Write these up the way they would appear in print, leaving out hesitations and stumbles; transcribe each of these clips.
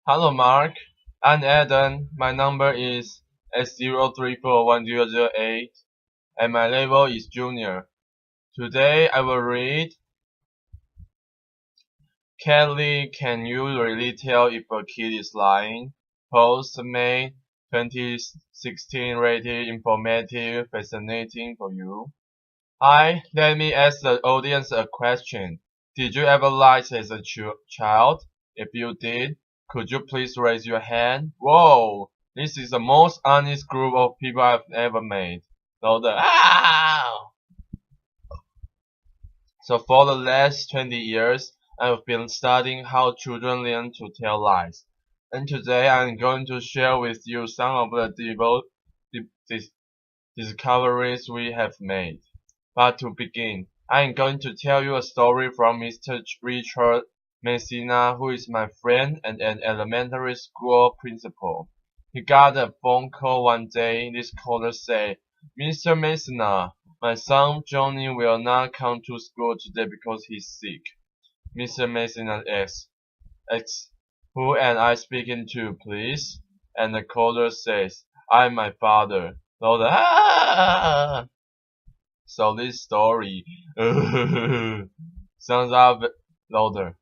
Hello, Mark. I'm Adam. My number is S034108, and my level is Junior. Today I will read. Kelly, can you really tell if a kid is lying? Post May 2016, rated informative, fascinating for you. Hi, let me ask the audience a question. Did you ever lie as a child? If you did, could you please raise your hand? Whoa, this is the most honest group of people I've ever met. So for the last 20 years, I've been studying how children learn to tell lies. And today I'm going to share with you some of the discoveries we have made. But to begin, I am going to tell you a story from Mr. Richard Messina, who is my friend and an elementary school principal. He got a phone call one day. This caller said, "Mr. Messina, my son Johnny will not come to school today because he's sick." Mr. Messina asks, "Who am I speaking to, please?" And the caller says, "I'm my father." So this story sounds out louder.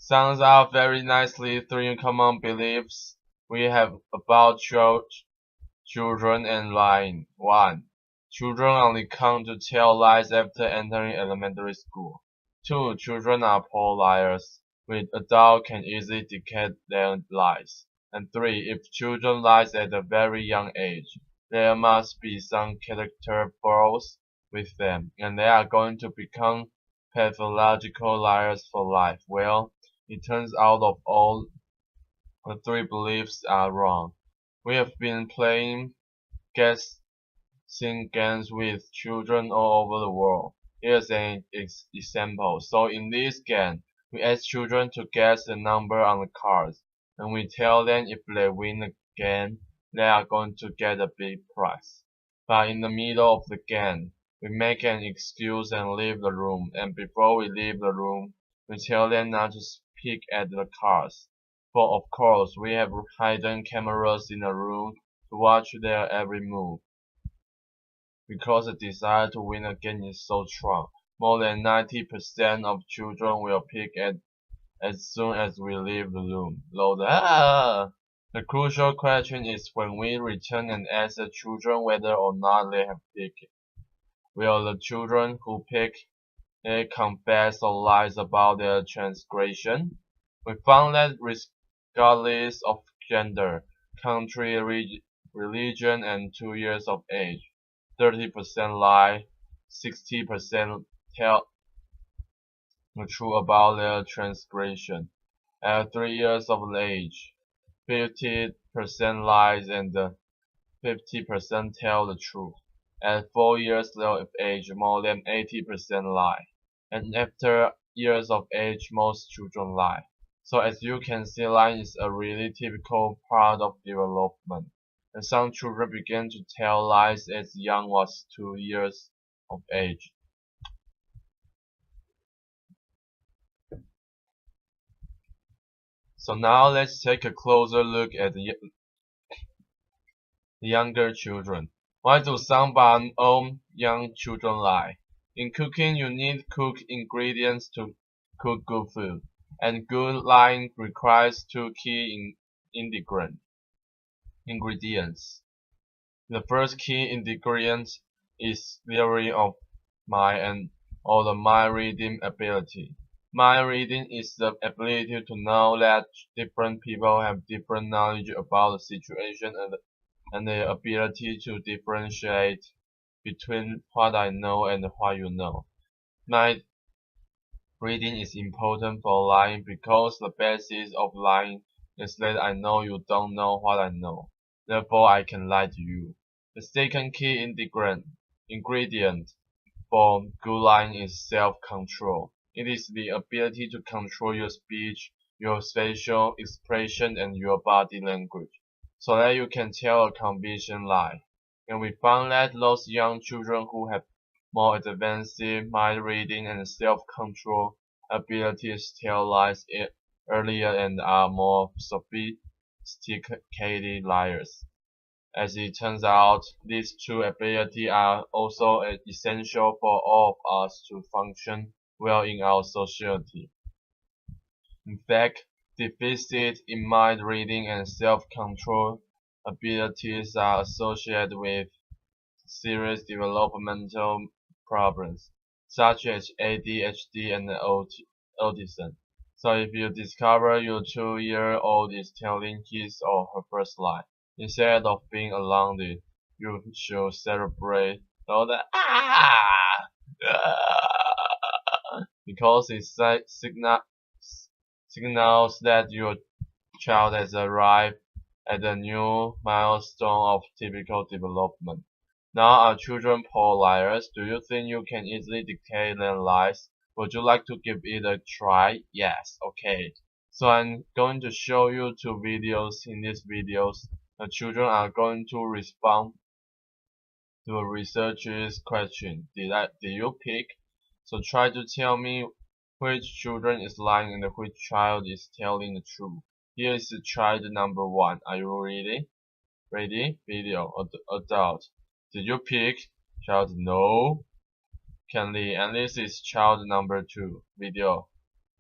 Sounds out very nicely three common beliefs we have about children and lying. 1. Children only come to tell lies after entering elementary school. 2. Children are poor liars, which adults can easily detect their lies. And 3. If children lie at a very young age, there must be some character flaws with them, and they are going to become pathological liars for life. Well, it turns out of all the three beliefs are wrong. We have been playing guessing games with children all over the world. Here's an example. So in this game, we ask children to guess the number on the cards, and we tell them if they win the game, they are going to get a big prize. But in the middle of the game, we make an excuse and leave the room, and before we leave the room, we tell them not to peek at the cards. For of course, we have hidden cameras in the room to watch their every move. Because the desire to win again is so strong, more than 90% of children will peek at as soon as we leave the room. The crucial question is when we return and ask the children whether or not they have peeked. Will the children who pick confess or lies about their transgression? We found that regardless of gender, country, religion, and 2 years of age, 30% lie, 60% tell the truth about their transgression. At 3 years of age, 50% lies and 50% tell the truth. At 4 years of age, more than 80% lie. And after years of age, most children lie. So as you can see, lying is a really typical part of development. And some children begin to tell lies as young as 2 years of age. So now let's take a closer look at the younger children. Why do some but all young children lie? In cooking, you need cooked ingredients to cook good food, and good lying requires two key ingredients. The first key ingredient is theory of mind or the mind reading ability. Mind reading is the ability to know that different people have different knowledge about the situation and the ability to differentiate between what I know and what you know. Mind reading is important for lying because the basis of lying is that I know you don't know what I know. Therefore, I can lie to you. The second key ingredient for good lying is self-control. It is the ability to control your speech, your facial expression, and your body language, so that you can tell a convincing lie. And we found that those young children who have more advanced mind reading and self-control abilities tell lies earlier and are more sophisticated liars. As it turns out, these two abilities are also essential for all of us to function well in our society. In fact, deficit in mind reading and self-control abilities are associated with serious developmental problems, such as ADHD and autism. So if you discover your 2-year-old is telling his or her first lie, instead of being alarmed, you should celebrate all the because it signals that your child has arrived at a new milestone of typical development. Now, are children poor liars? Do you think you can easily dictate their lies? Would you like to give it a try? Yes, okay. So I'm going to show you 2 videos. In these videos, the children are going to respond to a researcher's question. Did you pick? So try to tell me which children is lying and which child is telling the truth. Here is child number 1. Are you ready? Ready? Video. Adult. Did you pick? Child no. Candy. And this is child number 2. Video.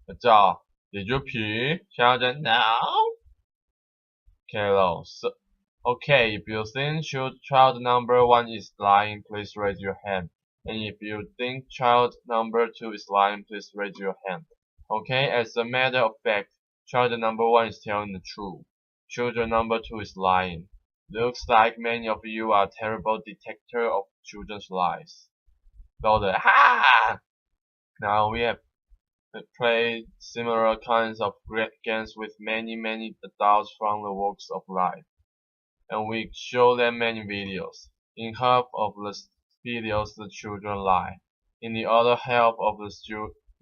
Adult. Did you pick? Child no. Hello. So, okay, if you think child number 1 is lying, please raise your hand. And if you think child number 2 is lying, please raise your hand. Okay, as a matter of fact, child number 1 is telling the truth. Child number 2 is lying. Looks like many of you are terrible detector of children's lies. So now we have played similar kinds of great games with many adults from the walks of life, and we show them many videos. In half of the videos, the children lie. In the other half of the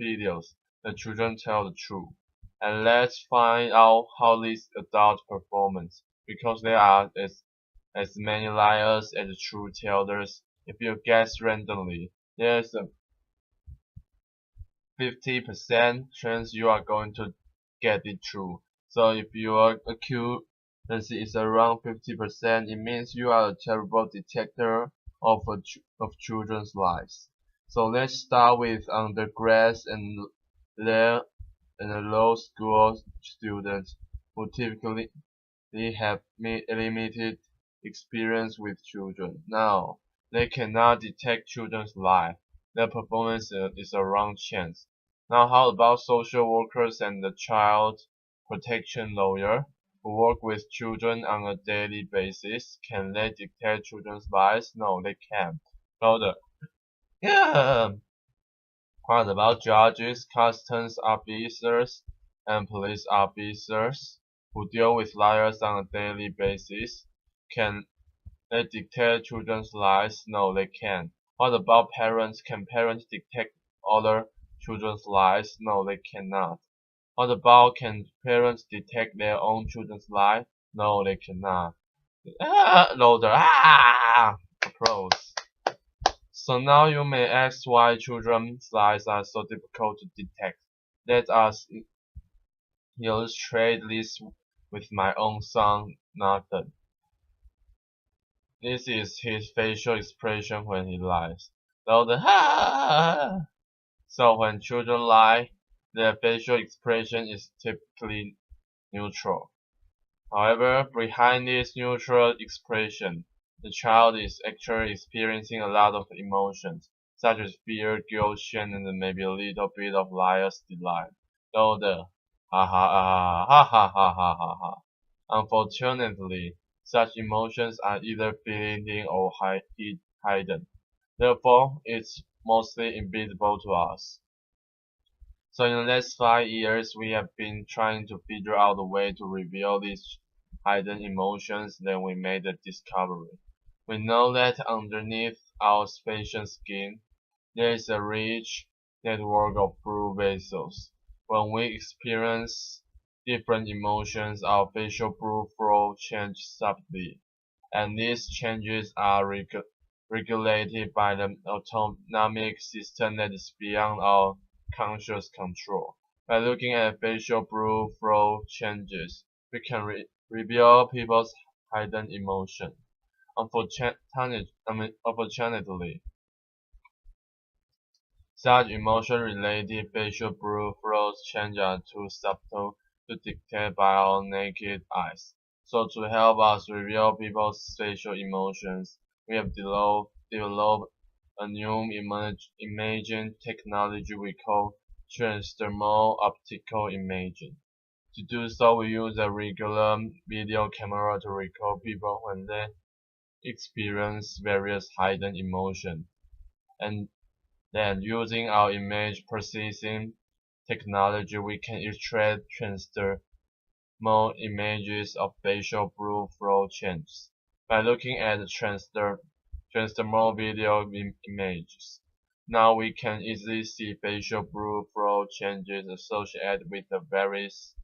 videos, the children tell the truth. And let's find out how these adults perform, because there are as many liars as truth tellers. If you guess randomly, there's a 50% chance you are going to get it true. So if your accuracy is around 50%, it means you are a terrible detector of children's lies. So let's start with undergrads and low school students who typically have limited experience with children. Now, they cannot detect children's lies. Their performance is a wrong chance. Now, how about social workers and the child protection lawyer who work with children on a daily basis? Can they detect children's lies? No, they can't. Yeah. What about judges, customs officers, and police officers who deal with liars on a daily basis? Can they detect children's lies? No, they can't. What about parents? Can parents detect other children's lies? No, they cannot. What about can parents detect their own children's lies? No, they cannot. Louder. Applause. So now you may ask why children's lies are so difficult to detect. Let us illustrate this with my own son, Nathan. This is his facial expression when he lies. So when children lie, their facial expression is typically neutral. However, behind this neutral expression, the child is actually experiencing a lot of emotions, such as fear, guilt, shame, and maybe a little bit of liar's delight. So the ha ha ha ha ha ha ha ha. Unfortunately, such emotions are either fleeting or hidden. Therefore, it's mostly invisible to us. So in the last 5 years, we have been trying to figure out a way to reveal these hidden emotions. Then we made a discovery. We know that underneath our facial skin, there is a rich network of blood vessels. When we experience different emotions, our facial blood flow changes subtly, and these changes are regulated by the autonomic system that is beyond our conscious control. By looking at facial blue flow changes, we can reveal people's hidden emotion. Unfortunately, such emotion-related facial blue flows changes are too subtle to detect by our naked eyes. So to help us reveal people's facial emotions, we have developed a new imaging technology we call transdermal optical imaging. To do so, we use a regular video camera to record people when they experience various hidden emotions, and then using our image processing technology, we can extract transdermal images of facial blue flow changes. By looking at transdermal video images, now we can easily see facial blue flow changes associated with the various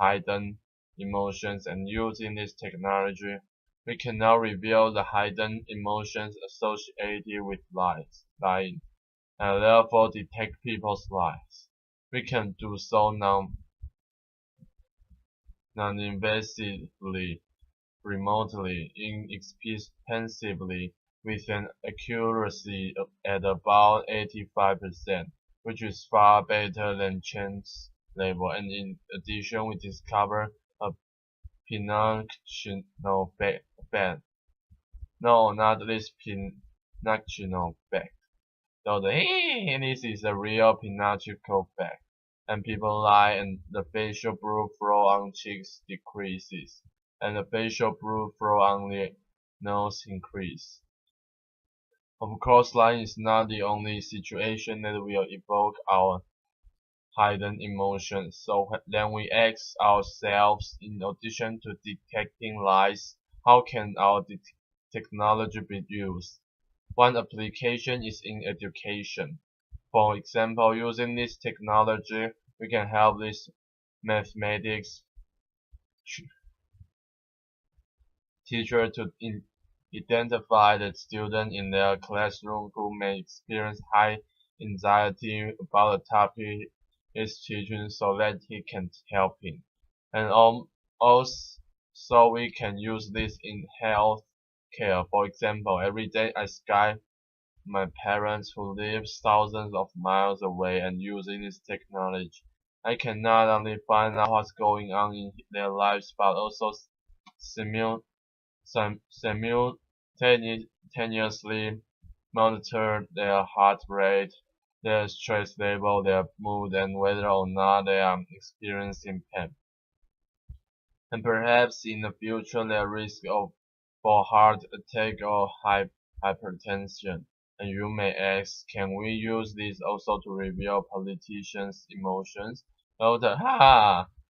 hidden emotions, and using this technology, we can now reveal the hidden emotions associated with lying, and therefore detect people's lies. We can do so non-invasively, remotely, inexpensively, with an accuracy at about 85%, which is far better than chance level. And in addition, we discover a pinocchio effect. No, not this pinocchio effect. So this is a real pinocchio effect, and people lie and the facial blue flow on cheeks decreases, and the facial blue flow on the nose increase. Of course, lying is not the only situation that will evoke our hidden emotions. So then we ask ourselves, in addition to detecting lies, how can our technology be used? One application is in education. For example, using this technology, we can help this mathematics teacher to identify the student in their classroom who may experience high anxiety about the topic is teaching, so that he can help him. And also we can use this in health care. For example, every day I Skype my parents who live thousands of miles away, and using this technology, I can not only find out what's going on in their lives, but also simultaneously monitor their heart rate, their stress level, their mood, and whether or not they are experiencing pain. And perhaps in the future their risk for heart attack or hypertension. And you may ask, can we use this also to reveal politicians' emotions? Oh,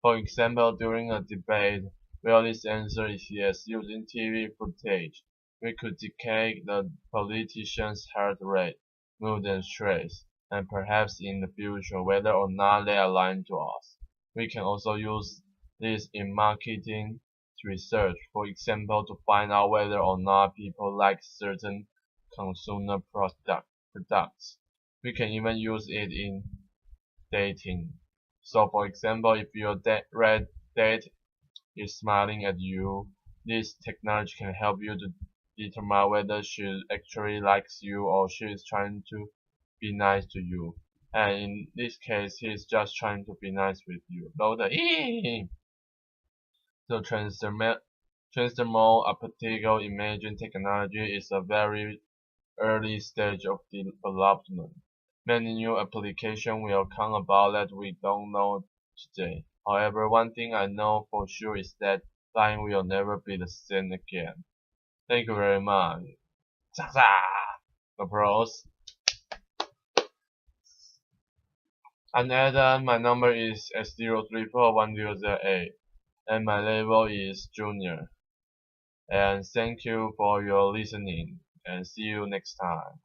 for example, during a debate, well, this answer is yes. Using TV footage, we could detect the politicians' heart rate, mood, and stress, and perhaps in the future, whether or not they are lying to us. We can also use this in marketing research, for example, to find out whether or not people like certain consumer products. We can even use it in dating. So for example, if your red date is smiling at you, this technology can help you to determine whether she actually likes you or she is trying to be nice to you. And in this case, he is just trying to be nice with you. So transdermal optical imaging technology is a very early stage of development. Many new applications will come about that we don't know today. However, one thing I know for sure is that flying will never be the same again. Thank you very much. Applause. I'm Adam, my number is S0341008, and my level is Junior. And thank you for your listening, and see you next time.